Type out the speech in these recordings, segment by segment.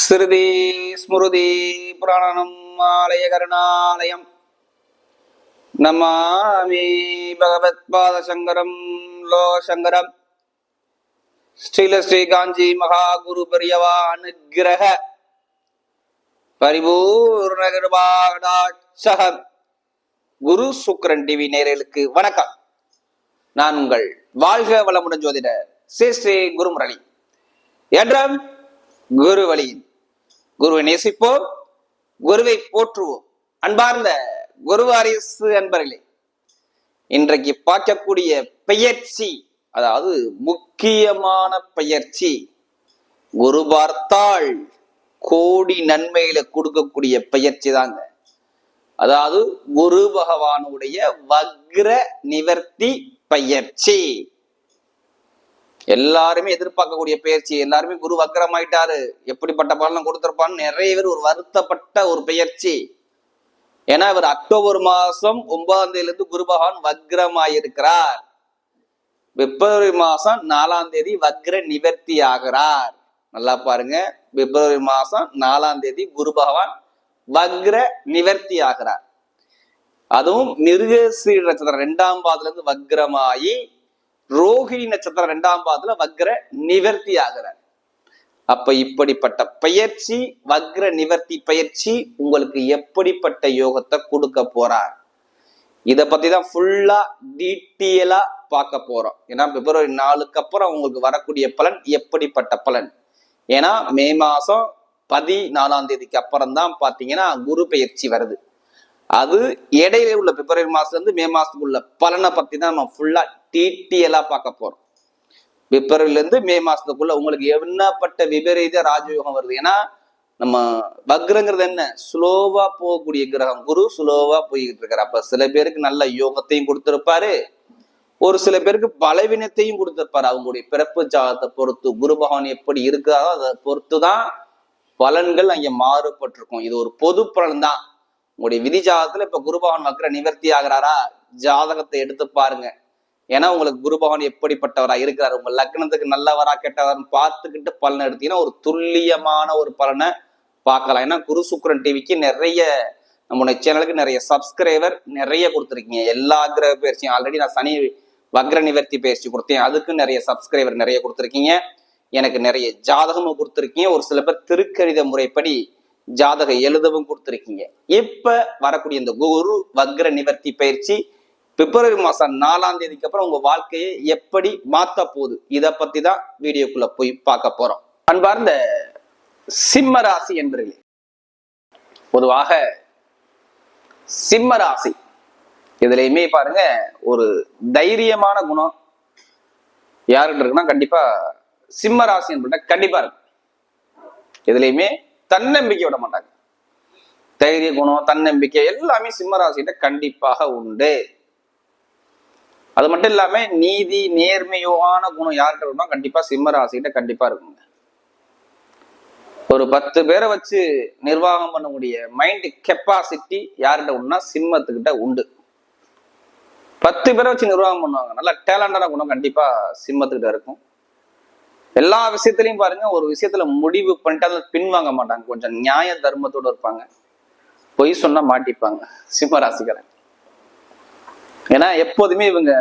ஸ்ருதி ஸ்மிருதி புராணம் ஆலய கருணாலயம் நமாமி பகவத் பாத சங்கரம் லோகசங்கரம் ஸ்ரீல ஸ்ரீ காஞ்சி மகா குரு பெரியவா அனுக்கிரக பரிபூர்ண கிருபாகடாட்சகம். குரு சுக்கிரன் டிவி நேயர்களுக்கு வணக்கம். நான் உங்கள் வாழ்க வளமுடன் ஜோதிடர் ஸ்ரீ ஸ்ரீ குருமுரளி என்றும் குரு வழியில் குருவை நேசிப்போம், குருவை போற்றுவோம். அன்பார்ந்த குரு வாரிசு அன்பர்களே, இன்றைக்கு பார்க்கக்கூடிய பெயர்ச்சி, அதாவது முக்கியமான பெயர்ச்சி, குரு பார்த்தால் கோடி நன்மைகளை கொடுக்கக்கூடிய பெயர்ச்சி தாங்க. அதாவது குரு பகவானுடைய வக்ர நிவர்த்தி பெயர்ச்சி. எல்லாருமே எதிர்பார்க்கக்கூடிய பயிற்சி. எல்லாருமே குரு வக்ரமாயிட்டாரு, எப்படிப்பட்ட பலனை கொடுத்திருப்பான்னு நிறைய பேர் ஒரு வருத்தப்பட்ட ஒரு பெயர்ச்சி. ஏன்னா இவர் அக்டோபர் மாசம் 9ஆம் தேதியிலிருந்து குரு பகவான் வக்ரமாயிருக்கிறார். பிப்ரவரி மாசம் 4ஆம் தேதி வக்ர நிவர்த்தி ஆகிறார். நல்லா பாருங்க, பிப்ரவரி மாசம் 4ஆம் தேதி குரு பகவான் வக்ர நிவர்த்தி ஆகிறார். அதுவும் மிருகசீர நட்சத்திரம் 2ஆம் பாதத்துல இருந்து வக்ரமாயி ரோஹிணி நட்சத்திரம் 2ஆம் பாதத்துல வக்ர நிவர்த்தி ஆகிறார். அப்ப இப்படிப்பட்ட பயிற்சி, வக்ர நிவர்த்தி பயிற்சி உங்களுக்கு எப்படிப்பட்ட யோகத்தை கொடுக்க போறார், இத பத்தி தான் ஃபுல்லா டீட்டெயிலா பார்க்க போறோம். ஏன்னா பிப்ரவரி 4க்கு அப்புறம் உங்களுக்கு வரக்கூடிய பலன் எப்படிப்பட்ட பலன். ஏன்னா மே மாசம் 14ஆம் தேதிக்கு அப்புறம் தான் பாத்தீங்கன்னா குரு பெயர்ச்சி வருது. அது இடையில உள்ள பிப்ரவரி மாசத்துல இருந்து மே மாசத்துக்குள்ள பலனை பத்தி தான் நம்ம ஃபுல்லா டீட்டெயிலா பார்க்க போறோம். பிப்ரவரில இருந்து மே மாசத்துக்குள்ள உங்களுக்கு என்னப்பட்ட விபரீத ராஜயோகம் வருது. ஏன்னா நம்ம வக்ரங்கிறது என்ன, ஸ்லோவா போகக்கூடிய கிரகம். குரு ஸ்லோவா போய்கிட்டு இருக்காரு. அப்ப சில பேருக்கு நல்ல யோகத்தையும் கொடுத்திருப்பாரு, ஒரு சில பேருக்கு பலவீனத்தையும் கொடுத்திருப்பாரு. அவங்களுடைய பிறப்பு ஜாதத்தை பொறுத்து, குரு பகவான் எப்படி இருக்காரோ அதை பொறுத்துதான் பலன்கள் அங்க மாறுபட்டிருக்கும். இது ஒரு பொது பலன் தான். உங்களுடைய விதி ஜாதகத்துல இப்ப குரு பகவான் வக்ர நிவர்த்தி ஆகிறாரா, ஜாதகத்தை எடுத்து பாருங்க. ஏன்னா உங்களுக்கு குரு பகவான் எப்படிப்பட்டவரா இருக்கிறார், உங்க லக்னத்துக்கு நல்லவரா கெட்டவரான்னு பார்த்துக்கிட்டு பலனை எடுத்தீங்கன்னா ஒரு துல்லியமான ஒரு பலனை பார்க்கலாம். ஏன்னா குரு சுக்கிரன் டிவிக்கு நிறைய, நம்முடைய சேனலுக்கு நிறைய சப்ஸ்கிரைபர் நிறைய கொடுத்துருக்கீங்க. எல்லா கிரக பயிற்சியும் ஆல்ரெடி நான் சனி வக்ர நிவர்த்தி பயிற்சி கொடுத்தேன், அதுக்கு நிறைய சப்ஸ்கிரைபர் நிறைய கொடுத்துருக்கீங்க. எனக்கு நிறைய ஜாதகமும் கொடுத்துருக்கீங்க. ஒரு சில பேர் திருக்கணித முறைப்படி ஜாதகம் எழுதவும் கொடுத்துருக்கீங்க. இப்ப வரக்கூடிய இந்த குரு வக்ர நிவர்த்தி பயிற்சி பிப்ரவரி மாசம் 4ஆம் தேதிக்கு அப்புறம் உங்க வாழ்க்கையை எப்படி மாத்த போகுது, இத பத்தி தான் வீடியோக்குள்ள போய் பார்க்க போறோம். அன்பார்ந்த சிம்ம ராசி என்பர்களே, பொதுவாக சிம்ம ராசி இதுலயுமே பாருங்க ஒரு தைரியமான குணம் யாருன்னு இருக்குன்னா கண்டிப்பா சிம்ம ராசி என்பது கண்டிப்பா இருக்கு. இதுலயுமே தன்னம்பிக்கை விட மாட்டாங்க. தைரிய குணம், தன்னம்பிக்கை எல்லாமே சிம்ம ராசிகிட்ட கண்டிப்பாக உண்டு. அது மட்டும் இல்லாம நீதி நேர்மையான குணம் யார்கிட்ட கண்டிப்பா சிம்ம ராசிகிட்ட கண்டிப்பா இருக்குங்க. ஒரு 10 பேரை வச்சு நிர்வாகம் பண்ணக்கூடிய மைண்ட் கெப்பாசிட்டி யார்கிட்ட உண்டுனா சிம்மத்துக்கிட்ட உண்டு. 10 பேரை வச்சு நிர்வாகம் பண்ணுவாங்க. நல்ல டேலண்டான குணம் கண்டிப்பா சிம்மத்துக்கிட்ட இருக்கும். எல்லா விஷயத்திலையும் பாருங்க, ஒரு விஷயத்துல முடிவு பண்ணிட்டு அதை பின்வாங்க மாட்டாங்க. கொஞ்சம் நியாய தர்மத்தோட இருப்பாங்க. பொய் சொன்னா மாட்டிப்பாங்க சிம்ம ராசிக்காரன். ஏன்னா எப்போதுமே இவங்க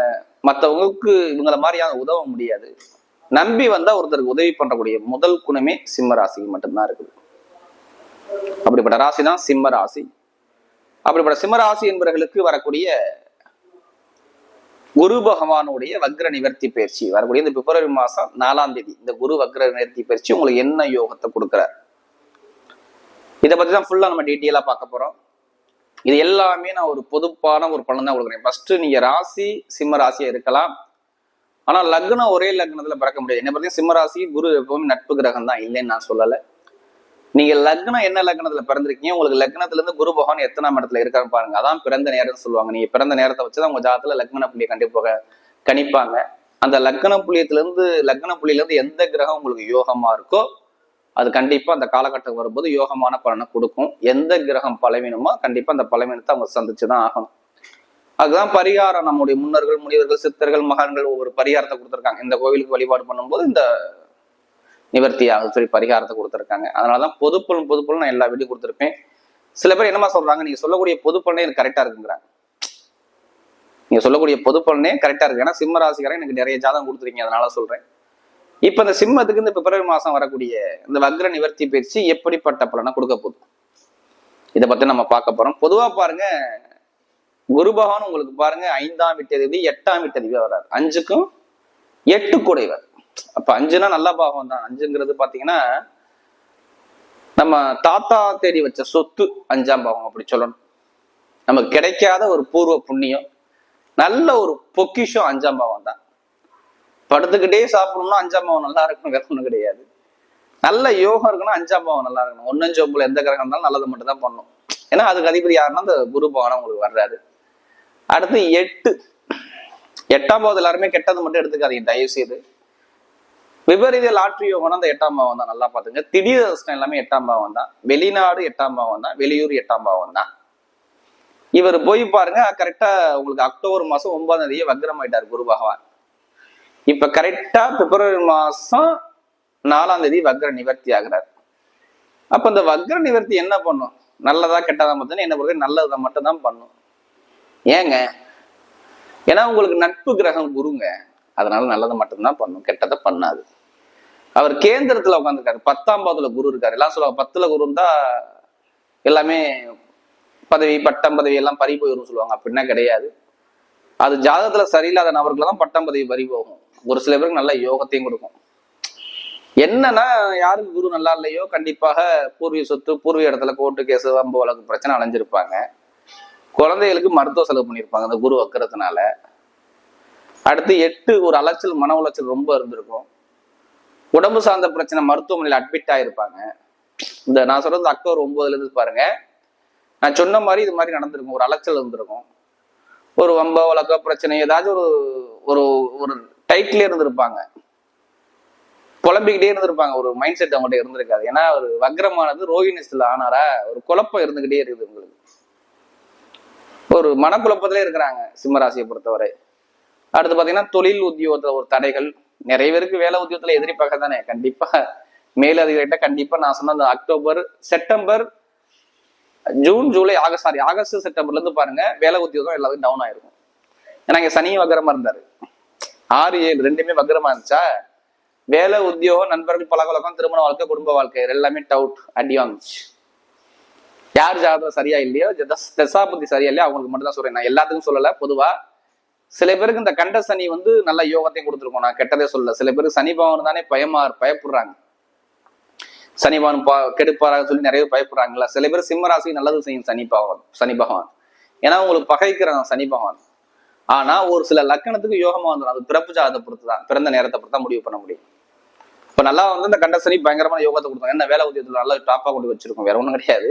மற்றவங்களுக்கு இவங்களை மாதிரி யாரும் உதவ முடியாது. நம்பி வந்தா ஒருத்தருக்கு உதவி பண்ணக்கூடிய முதல் குணமே சிம்ம ராசிக்கு மட்டும்தான் இருக்குது. அப்படிப்பட்ட ராசி தான் சிம்ம ராசி. அப்படிப்பட்ட சிம்ம ராசி என்பவர்களுக்கு வரக்கூடிய குரு பகவானுடைய வக்ர நிவர்த்தி பயிற்சி வரக்கூடிய இந்த பிப்ரவரி மாசம் 4ஆம் தேதி இந்த குரு வக்ர நிவர்த்தி பயிற்சி உங்களுக்கு என்ன யோகத்தை கொடுக்கிறார், இதை பத்தி தான் ஃபுல்லா நம்ம டீட்டெயிலா பார்க்க போறோம். இது எல்லாமே நான் ஒரு பொதுப்பான ஒரு பலன் தான் கொடுக்குறேன். ஃபர்ஸ்ட் நீங்க ராசி சிம்ம ராசியா இருக்கலாம், ஆனா லக்னம் ஒரே லக்னத்துல பிறக்க முடியாது. என்ன பார்த்தீங்கன்னா சிம்ம ராசி குரு எப்பவுமே நட்பு கிரகம் தான், இல்லைன்னு நான் சொல்லலை. நீங்க லக்னம் என்ன லக்னத்துல பிறந்திருக்கீங்க, உங்களுக்கு லக்னத்துல இருந்து குரு பகவான் எத்தனாம் இடத்துல இருக்காருன்னு பாருங்க. அதான் பிறந்த நேரம்னு சொல்லுவாங்க. நீங்க பிறந்த நேரத்தை வச்சுதான் உங்க ஜாதகத்துல லக்ன புள்ளியை கண்டிப்பாக கணிப்பாங்க. அந்த லக்ன புள்ளியில இருந்து எந்த கிரகம் உங்களுக்கு யோகமா இருக்கோ அது கண்டிப்பா அந்த காலகட்டம் வரும்போது யோகமான பலனை கொடுக்கும். எந்த கிரகம் பலவீனமோ கண்டிப்பா அந்த பலவீனத்தை அவங்க சந்திச்சுதான் ஆகணும். அதுதான் பரிகாரம். நம்முடைய முன்னோர்கள், முனிவர்கள், சித்தர்கள், மகான்கள் ஒவ்வொரு பரிகாரத்தை கொடுத்துருக்காங்க. இந்த கோவிலுக்கு வழிபாடு பண்ணும்போது இந்த நிவர்த்தி ஆகுது சொல்லி பரிகாரத்தை கொடுத்துருக்காங்க. அதனாலதான் பொதுப்பலன் நான் எல்லா வீடியும் கொடுத்துருப்பேன். சில பேர் என்னமா சொல்றாங்க, நீங்க சொல்லக்கூடிய பொதுப்பலனே எனக்கு கரெக்டா இருக்குங்கிறாங்க. நீங்க சொல்லக்கூடிய பொதுப்பலனே கரெக்டா இருக்கு. ஏன்னா சிம்ம ராசிக்காரன் எனக்கு நிறைய ஜாதகம் கொடுத்துருக்கீங்க, அதனால சொல்றேன். இப்ப இந்த சிம்மத்துக்கு இந்த பிப்ரவரி மாசம் வரக்கூடிய இந்த வக்ர நிவர்த்தி பயிற்சி எப்படிப்பட்ட பலனை கொடுக்க போகுது, இதை பத்தி நம்ம பார்க்க போறோம். பொதுவா பாருங்க, குரு பகவான் உங்களுக்கு பாருங்க 5ஆம் வீட்டதிபதி 8ஆம் வீட்டதிபதி வர்றாரு. 5க்கும் 8 கூடைவர். அப்ப 5னா நல்ல பாகம் தான். 5ங்கிறது பாத்தீங்கன்னா நம்ம தாத்தா தேடி வச்ச சொத்து 5ஆம் பாகம் அப்படி சொல்லணும். நமக்கு கிடைக்காத ஒரு பூர்வ புண்ணியம், நல்ல ஒரு பொக்கிஷம் 5ஆம் பாவம் தான். படுத்துக்கிட்டே சாப்பிடணும்னா 5ஆம் பாவம் நல்லா இருக்கணும், வேற ஒண்ணும் கிடையாது. நல்ல யோகம் இருக்குன்னா 5ஆம் பாவம் நல்லா இருக்கணும். 1 எந்த கிரகம் இருந்தாலும் நல்லது மட்டும் தான் பண்ணும். ஏன்னா அதுக்கு அதிபதி யாருன்னா அந்த குரு பகவான் உங்களுக்கு வர்றாரு. அடுத்து 8ஆம் பாவம் எல்லாருமே கெட்டது மட்டும் எடுத்துக்காதீங்க தயவு செய்து. விபரீத லாட்ரி யோகம்னா அந்த 8ஆம் பாவம் தான், நல்லா பாத்துங்க. திடீர் அதிர்ஷ்டம் எல்லாமே 8ஆம் பாவம் தான். வெளிநாடு 8ஆம் பாவம் தான். வெளியூர் 8ஆம் பாவம் தான். இவர் போய் பாருங்க, கரெக்டா உங்களுக்கு அக்டோபர் மாசம் 9ஆம் தேதியே வக்ரம் ஆயிட்டார் குரு பகவான். இப்ப கரெக்டா பிப்ரவரி மாசம் 4ஆம் தேதி வக்ர நிவர்த்தி ஆகிறார். அப்ப இந்த வக்ர நிவர்த்தி என்ன பண்ணும், நல்லதா கெட்டதா மட்டும் என்ன பொறுத்த நல்லதை மட்டும் தான் பண்ணும். ஏங்க, ஏன்னா உங்களுக்கு நட்பு கிரகம் குருங்க, அதனால நல்லதை மட்டும்தான் பண்ணும், கெட்டதை பண்ணாது. அவர் கேந்திரத்துல உட்காந்துருக்காரு. 10ஆம் பாவத்துல குரு இருக்காரு. எல்லாம் சொல்லுவாங்க 10ல குரு இருந்தா எல்லாமே பதவி பட்டம் பதவி எல்லாம் பறி போயிடும் சொல்லுவாங்க. அப்படின்னா கிடையாது. அது ஜாதகத்துல சரியில்லாத நபர்கள் தான் பட்டம் பதவி பறி போகும். ஒரு சில பேருக்கு நல்ல யோகத்தையும் கொடுக்கும். என்னன்னா யாருக்கு குரு நல்லா இல்லையோ கண்டிப்பாக பூர்வீக சொத்து, பூர்வீக இடத்துல கோர்ட்டு கேஸ், வம்பு வழக்கு பிரச்சனை அலைஞ்சிருப்பாங்க. குழந்தைகளுக்கு மருத்துவ செலவு பண்ணியிருப்பாங்க அந்த குரு வக்கரத்தினால. அடுத்து 8 ஒரு அலைச்சல், மன உளைச்சல் ரொம்ப இருந்திருக்கும். உடம்பு சார்ந்த பிரச்சனை, மருத்துவமனையில் அட்மிட் ஆயிருப்பாங்க. இந்த நான் சொல்றது அக்டோபர் 9ல இருந்து பாருங்க, நான் சொன்ன மாதிரி இது மாதிரி நடந்திருக்கும். ஒரு அலைச்சல் இருந்திருக்கும், ஒரு வம்ப வழக்க பிரச்சனை, ஏதாச்சும் ஒரு ஒரு டைட்ல இருந்திருப்பாங்க, புலம்பிக்கிட்டே இருந்திருப்பாங்க. ஒரு மைண்ட் செட் அவங்கள்ட்ட இருந்திருக்காது. ஏன்னா ஒரு வக்ரமானது ரோகிணிஸ்ல ஆனாரா, ஒரு குழப்பம் இருந்துகிட்டே இருக்குது உங்களுக்கு. ஒரு மனக்குழப்பத்திலே இருக்கிறாங்க சிம்மராசியை பொறுத்தவரை. அடுத்து பாத்தீங்கன்னா தொழில் உத்தியோகத்துல ஒரு தடைகள், நிறைய பேருக்கு வேலை உத்தியோகத்துல எதிரி பகை தானே. கண்டிப்பா மேலதிகாரிகிட்ட கண்டிப்பா நான் சொன்ன அந்த October, September, June, July, August செப்டம்பர்ல இருந்து பாருங்க வேலை உத்தியோகம் எல்லாத்தையும் டவுன் ஆயிருக்கும். ஏன்னா இங்க சனியும் வக்ரமா இருந்தாரு. 6, 7 ரெண்டுமே வக்ரமா இருந்துச்சா, வேலை உத்தியோகம், நண்பர்கள், பழக்கவழக்கம், திருமண வாழ்க்கை, குடும்ப வாழ்க்கை எல்லாமே டவுட் அடி வாங்குச்சு. யார் ஜாதகம் சரியா இல்லையோ, தசாபுத்தி சரியா இல்லையோ அவங்களுக்கு மட்டும் தான் சொல்றேன். நான் எல்லாத்துக்கும் சொல்லல. பொதுவா சில பேருக்கு இந்த கண்ட சனி நல்ல யோகத்தையும் கொடுத்துருக்கோம். நான் கெட்டதே சொல்லல. சில பேருக்கு சனி பகவான் தானே பயப்படுறாங்க. சனி பகவான் கெடுப்பாராக சொல்லி நிறைய பேர் பயப்படுறாங்களா. சில பேர் சிம்ம ராசி நல்லது செய்யும் சனி பகவான். ஏன்னா உங்களுக்கு பகைக்கிறாங்க சனி பகவான். ஆனா ஒரு சில லக்கணத்துக்கு யோகமா வந்துடும். அது பிறப்பு ஜாதகத்தை பொறுத்துதான், பிறந்த நேரத்தை பொறுத்து தான் முடிவு பண்ண முடியும். இப்ப நல்லா இந்த கண்ட சனி பயங்கரமான யோகத்தை கொடுத்தாங்க. என்ன வேலை உத்தியத்துல நல்லா டாப்பா கொண்டு வச்சிருக்கோம், வேற ஒண்ணும் கிடையாது.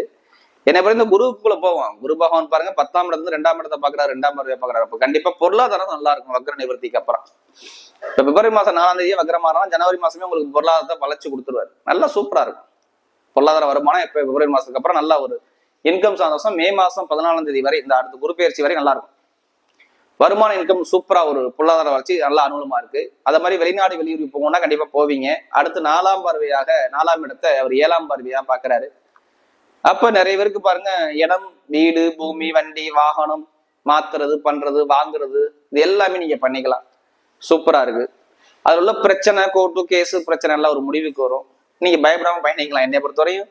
என்ன பிறகு இந்த குருக்குள்ள போவோம். குரு பகவான் பாருங்க 10ஆம் இடத்துல 2ஆம் இடத்தை பாக்குறாரு, 2ஆம் இடத்தை பாக்குறாரு. அப்ப கண்டிப்பா பொருளாதாரம் நல்லா இருக்கும் வக்ர நிவர்த்திக்கு அப்புறம். இப்ப பிப்ரவரி மாசம் 4ஆம் தேதியே வக்ரமானா ஜனவரி மாசமே உங்களுக்கு பொருளாதாரத்தை வளர்ச்சி கொடுத்துருவாரு. நல்லா சூப்பரா இருக்கும் பொருளாதார வருமானம். இப்ப பிப்ரவரி மாசத்துக்கு அப்புறம் நல்லா ஒரு இன்கம் சந்தோஷம். மே மாசம் 14ஆம் தேதி வரை, இந்த அடுத்த குரு பயிற்சி வரை நல்லா இருக்கும். வருமான இன்கம் சூப்பரா, ஒரு பொருளாதார வளர்ச்சி நல்லா அனுகூலமா இருக்கு. அதே மாதிரி வெளிநாடு வெளியூர் போகணும்னா கண்டிப்பா போவீங்க. அடுத்து 4ஆம் பார்வையாக 4ஆம் இடத்தை அவர் 7ஆம் பார்வையா பாக்குறாரு. அப்ப நிறைய பேருக்கு பாருங்க இடம், வீடு, பூமி, வண்டி, வாகனம் மாத்துறது, பண்றது, வாங்குறது, இது எல்லாமே நீங்க பண்ணிக்கலாம். சூப்பரா இருக்கு. அதுல உள்ள பிரச்சனை, கோர்ட்டு கேஸ் பிரச்சனை எல்லாம் ஒரு முடிவுக்கு வரும். நீங்க பயப்படாம பயணிக்கலாம். என்னை பொறுத்தவரையும்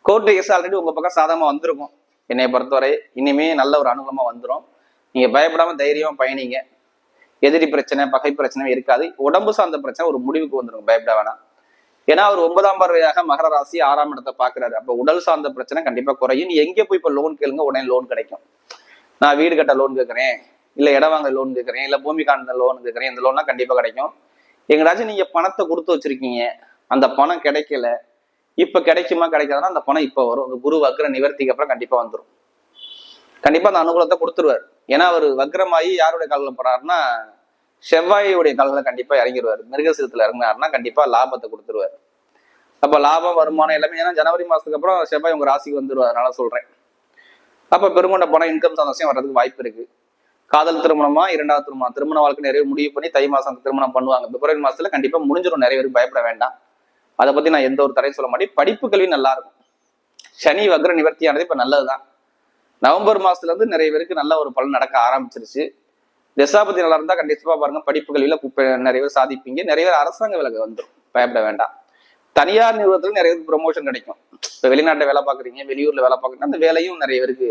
கோர்ட்டு கேஸ் ஆல்ரெடி உங்க பக்கம் சாதகமா வந்திருக்கும். என்னை பொறுத்தவரை இனிமே நல்ல ஒரு அனுகூலமா வந்துடும். நீங்க பயப்படாம தைரியமா பயணிங்க. எதிரி பிரச்சனை, பகை பிரச்சனை இருக்காது. உடம்பு சார்ந்த பிரச்சனை ஒரு முடிவுக்கு வந்துடும், பயப்பட வேணாம். ஏன்னா அவர் 9ஆம் பார்வையாக மகர ராசி 6ஆம் இடத்தை பாக்குறாரு. அப்ப உடல் சார்ந்த பிரச்சனை கண்டிப்பா குறையும். நீ எங்க போய் இப்ப லோன் கேளுங்க, உடனே லோன் கிடைக்கும். நான் வீடு கட்ட லோன் கேட்கறேன், இல்ல இடம் வாங்க லோன் கேட்கறேன், இல்ல பூமி காண்ட லோன் கேட்கறேன், இந்த லோன்லாம் கண்டிப்பா கிடைக்கும். எங்கடாச்சும் நீங்க பணத்தை கொடுத்து வச்சிருக்கீங்க, அந்த பணம் கிடைக்கல, இப்ப கிடைக்குமா கிடைக்காதுன்னா அந்த பணம் இப்ப வரும். அந்த குரு வக்ர நிவர்த்திக்கு அப்புறம் கண்டிப்பா வந்துடும். கண்டிப்பா அந்த அனுகூலத்தை கொடுத்துருவார். ஏன்னா அவர் வக்ரமாயி யாருடைய காலில் போறாருன்னா செவ்வாயுடைய காலில் கண்டிப்பா இறங்கிடுவார். மிருகசீரத்துல இறங்கினாருன்னா கண்டிப்பா லாபத்தை கொடுத்துருவார். அப்ப லாபம், வருமானம் எல்லாமே. ஏன்னா ஜனவரி மாசத்துக்கு அப்புறம் செவ்வாய் உங்க ராசிக்கு வந்துருவார், அதனால சொல்றேன். அப்ப பெருங்கொண்ட பணம், இன்கம் சந்தோஷம் வர்றதுக்கு வாய்ப்பு இருக்கு. காதல் திருமணமா, 2வது திருமணம், திருமண வாழ்க்கை நிறைய முடிவு பண்ணி தை மாசம் திருமணம் பண்ணுவாங்க. பிப்ரவரி மாசத்துல கண்டிப்பா முடிஞ்சிடும். நிறைய பேருக்கு பயப்பட வேண்டாம். அதை பத்தி நான் எந்த ஒரு தடையும் சொல்ல மாட்டேன். படிப்பு கல்வி நல்லா இருக்கும். சனி வக்ர நிவர்த்தியானது இப்ப நல்லதுதான். நவம்பர் மாசத்துல இருந்து நிறைய பேருக்கு நல்ல ஒரு பலன் நடக்க ஆரம்பிச்சிருச்சு. தசாபதி நல்லா இருந்தா கண்டிப்பா பாருங்க படிப்பு கல்வியில நிறைய பேர் சாதிப்பீங்க. நிறைய பேர் அரசாங்க வேலை வந்துடும், பயப்பட வேண்டாம். தனியார் நிறுவனத்துல நிறைய பேருக்கு ப்ரொமோஷன் கிடைக்கும். இப்ப வெளிநாட்டுல வேலை பாக்குறீங்க, வெளியூர்ல வேலை பாக்குறீங்க, அந்த வேலையும் நிறைய பேருக்கு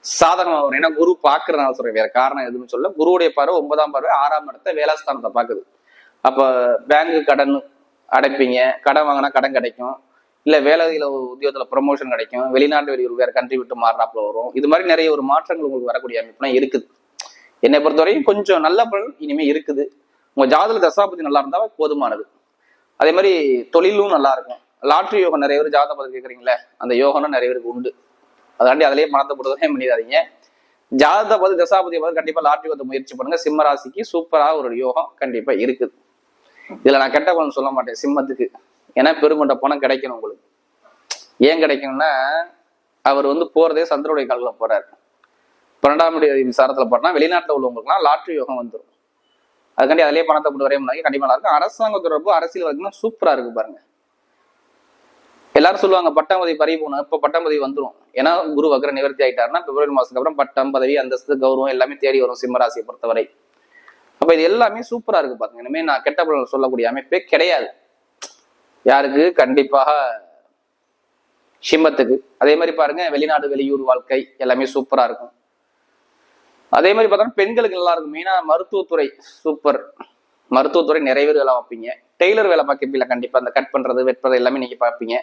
சாதகமா வரும். ஏன்னா குரு பாக்குறதுனால சொல்றேன், வேற காரணம் எதுவும் சொல்ல. குருவுடைய பார்வை 9ஆம் பார்வை 6ஆம் இடத்த வேலாஸ்தானத்தை பாக்குது. அப்ப பேங்கு கடன் அடைப்பீங்க, கடன் வாங்கினா கடன் கிடைக்கும், இல்ல வேலையில உத்தியோகத்துல ப்ரொமோஷன் கிடைக்கும், வெளிநாட்டு வெளியூர் வேற கண்ட்ரி விட்டு மாறினாப்புல வரும். இது மாதிரி நிறைய ஒரு மாற்றங்கள் உங்களுக்கு வரக்கூடிய அமைப்புலாம் இருக்குது. என்னை பொறுத்தவரையும் கொஞ்சம் நல்ல பலன் இனிமே இருக்குது. உங்க ஜாதக தசாபதி நல்லா இருந்தா போதுமானது. அதே மாதிரி தொழிலும் நல்லா இருக்கும். லாட்ரி யோகம் நிறைய பேர் ஜாதக பத்தி கேட்குறீங்களே, அந்த யோகம்னா நிறைய பேருக்கு உண்டு. அதாண்டி அதிலேயே பணத்தை போடுறதே பண்ணிடாதீங்க. ஜாதக பதி தசாபதியை பார்த்து கண்டிப்பா லாட்ரி யோகத்தை முயற்சி பண்ணுங்க. சிம்ம ராசிக்கு சூப்பராக ஒரு யோகம் கண்டிப்பா இருக்குது. இதுல நான் கெட்ட பலன் சொல்ல மாட்டேன் சிம்மத்துக்கு. ஏன்னா பெருங்கொண்ட பணம் கிடைக்கணும் உங்களுக்கு. ஏன் கிடைக்கணும்னா அவர் போறதே சந்திரனுடைய காலில் போறாரு. 12ஆம் விசாரத்துல போறனா வெளிநாட்டுல உள்ளவங்களுக்குலாம் லாட்ரி யோகம் வந்துடும். அதுக்காண்டி அதிலேயே பணத்தை போட்டு வரைய முடியாது, கண்டிப்பா நல்லா இருக்கும். அரசாங்க தொடர்பு அரசியல் வரைக்கும் சூப்பரா இருக்கு பாருங்க. எல்லாரும் சொல்லுவாங்க பட்டம் பதவி பறி போகணும். இப்ப பட்டம் பதவி வந்துடும். ஏன்னா குரு வக்ர நிவர்த்தி ஆயிட்டாருன்னா பிப்ரவரி மாசத்துக்கு அப்புறம் பட்டம் பதவி அந்தஸ்து கௌரவம் எல்லாமே தேடி வரும் சிம்மராசியை பொறுத்தவரை. அப்ப இது எல்லாமே சூப்பரா இருக்கு பாருங்க. இனிமே நான் கெட்ட பலன் சொல்லக்கூடிய அமைப்பே கிடையாது யாருக்கு, கண்டிப்பாக சிம்மத்துக்கு. அதே மாதிரி பாருங்க வெளிநாடு வெளியூர் வாழ்க்கை எல்லாமே சூப்பரா இருக்கும். அதே மாதிரி பார்த்தோம்னா பெண்களுக்கு நல்லா இருக்கும். மெயினா மருத்துவத்துறை சூப்பர். மருத்துவத்துறை நிறைய பேர் வேலை பார்ப்பீங்க. டெய்லர் வேலை பார்க்கப்பீங்க கண்டிப்பா. அந்த கட் பண்றது வெட்டுறது எல்லாமே நீங்க பார்ப்பீங்க.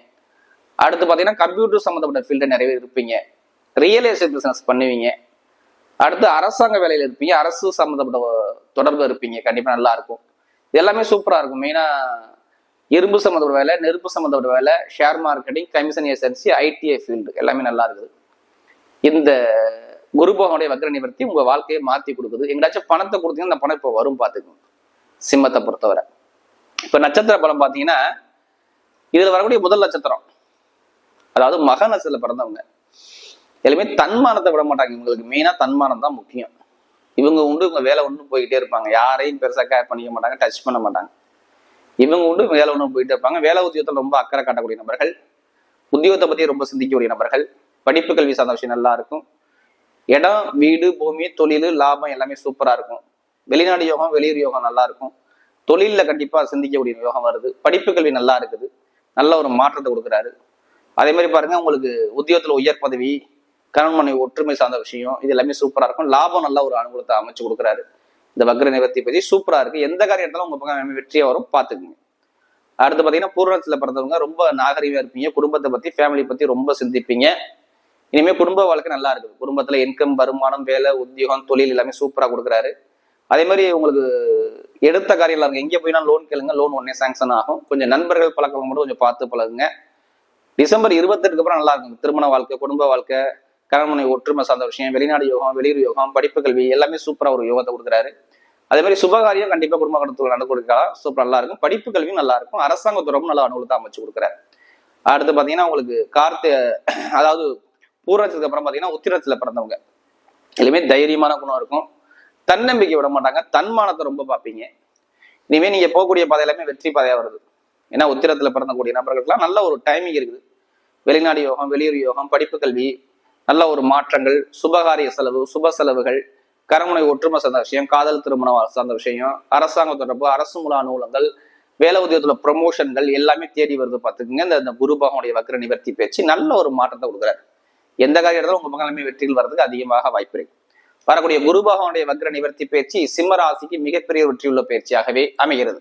அடுத்து பாத்தீங்கன்னா கம்ப்யூட்டர் சம்மந்தப்பட்ட ஃபீல்டு நிறைய பேர் இருப்பீங்க. ரியல் எஸ்டேட் பிசினஸ் பண்ணுவீங்க. அடுத்து அரசாங்க வேலையில இருப்பீங்க. அரசு சம்மந்தப்பட்ட தொடர்பு இருப்பீங்க. கண்டிப்பா நல்லா இருக்கும். இது எல்லாமே சூப்பரா இருக்கும். மெயினா இரும்பு சம்மந்தப்பட்ட வேலை, நெருப்பு சம்மந்தப்பட்ட வேலை, share marketing, commission agency, ITI field எல்லாமே நல்லா இருக்குது. இந்த குரு பகவானுடைய வக்ர நிவர்த்தி உங்க வாழ்க்கையை மாத்தி கொடுக்குது. எங்கேயாச்சும் பணத்தை கொடுத்தீங்கன்னா அந்த பணம் இப்போ வரும் பார்த்துக்கோங்க சிம்மத்தை பொறுத்தவரை. இப்ப நட்சத்திர பலம் பாத்தீங்கன்னா இதுல வரக்கூடிய முதல் நட்சத்திரம், அதாவது மக நட்சத்திரத்துல பிறந்தவங்க எல்லாமே தன்மானத்தை விட மாட்டாங்க. இவங்களுக்கு மெயினா தன்மானம் தான் முக்கியம். இவங்க உண்டு இவங்க வேலை ஒன்று போய்கிட்டே இருப்பாங்க. யாரையும் பெருசா கேர் பண்ணிக்க மாட்டாங்க, டச் பண்ண மாட்டாங்க. இவங்க உண்டு வேலை ஒன்று போயிட்டே இருப்பாங்க. வேலை உத்தியோகத்தில் ரொம்ப அக்கறை காட்டக்கூடிய நபர்கள், உத்தியோகத்தை பத்தி ரொம்ப சிந்திக்கக்கூடிய நபர்கள், படிப்பு கல்வி சார்ந்த விஷயம் நல்லா இருக்கும். இடம், வீடு, பூமி, தொழில், லாபம் எல்லாமே சூப்பரா இருக்கும். வெளிநாடு யோகம் வெளியூர் யோகம் நல்லா இருக்கும். தொழில கண்டிப்பா சிந்திக்கக்கூடிய யோகம் வருது. படிப்பு கல்வி நல்லா இருக்குது. நல்ல ஒரு மாற்றத்தை கொடுக்குறாரு. அதே மாதிரி பாருங்க உங்களுக்கு உத்தியோகத்துல உயர் பதவி, கணவன் மனைவி ஒற்றுமை சார்ந்த விஷயம் இது எல்லாமே சூப்பரா இருக்கும். லாபம் நல்ல ஒரு அனுகூலத்தை அமைச்சு கொடுக்குறாரு. இந்த வக்ர நிவர்த்தி பத்தி சூப்பரா இருக்கு. எந்த காரியத்தாலும் உங்க பக்கம் வெற்றியா வரும் பாத்துக்குங்க. அடுத்து பாத்தீங்கன்னா பூர்வத்துல பிறந்தவங்க ரொம்ப நாகரிகமா இருப்பீங்க. குடும்பத்தை பத்தி ஃபேமிலி பத்தி ரொம்ப சிந்திப்பீங்க. இனிமே குடும்ப வாழ்க்கை நல்லா இருக்குது. குடும்பத்துல இன்கம், வருமானம், வேலை, உத்தியோகம், தொழில் எல்லாமே சூப்பரா கொடுக்குறாரு. அதே மாதிரி உங்களுக்கு எடுத்த காரியம் இருக்கு. எங்கே போயினா லோன் கேளுங்க, லோன் உடனே சாங்ஷன் ஆகும். கொஞ்சம் நண்பர்கள் பழக்கம் மட்டும் கொஞ்சம் பார்த்து பழகுங்க. டிசம்பர் 28க்கு அப்புறம் நல்லா இருக்கும். திருமண வாழ்க்கை, குடும்ப வாழ்க்கை, கணவனை ஒற்றுமை சார்ந்த விஷயம், வெளிநாடு யோகம், வெளியூர் யோகம், படிப்பு கல்வி எல்லாமே சூப்பரா ஒரு யோகத்தை கொடுக்குறாரு. அதே மாதிரி சுபகாரியம் கண்டிப்பா குடும்ப கடத்துல நடந்து கொடுக்கலாம். சூப்பர் நல்லா இருக்கும். படிப்பு கல்வியும் நல்லா இருக்கும். அரசாங்க தொடர்பும் நல்ல அனுகூலத்தை அமைச்சு கொடுக்குறாரு. அடுத்து பாத்தீங்கன்னா உங்களுக்கு அதாவது பூர்வத்துக்கு அப்புறம் பாத்தீங்கன்னா உத்திரத்துல பிறந்தவங்க எல்லாமே தைரியமான குணம் இருக்கும். தன்னம்பிக்கை விட மாட்டாங்க. தன்மானத்தை ரொம்ப பார்ப்பீங்க. இனிமே நீங்க போகக்கூடிய பாதை எல்லாமே வெற்றி பாதையா வருது. ஏன்னா உத்திரத்துல பிறந்தக்கூடிய நபர்களுக்கெல்லாம் நல்ல ஒரு டைமிங் இருக்குது. வெளிநாடு யோகம், வெளியூர் யோகம், படிப்பு கல்வி, நல்ல ஒரு மாற்றங்கள், சுபகாரிய செலவு, சுப செலவுகள், கரமுனை ஒற்றுமை சார்ந்த விஷயம், காதல் திருமணம் சார்ந்த விஷயம், அரசாங்க தொடர்பு, அரசு மூல அனுகூலங்கள், வேலை உத்தியோகத்துல ப்ரொமோஷன்கள் எல்லாமே தேடி வருது பார்த்துக்குங்க. இந்த குரு பகவானுடைய வக்ர நிவர்த்தி பேச்சு நல்ல ஒரு மாற்றத்தை கொடுக்குறாரு. எந்த காரியத்தாலும் உங்க பக்கம் எல்லாமே வெற்றிகள் வர்றதுக்கு அதிகமாக வாய்ப்பு இருக்கு. வரக்கூடிய குரு பகவானுடைய வக்ர நிவர்த்தி பேச்சு சிம்ம ராசிக்கு மிகப்பெரிய வெற்றியுள்ள பயிற்சியாகவே அமைகிறது.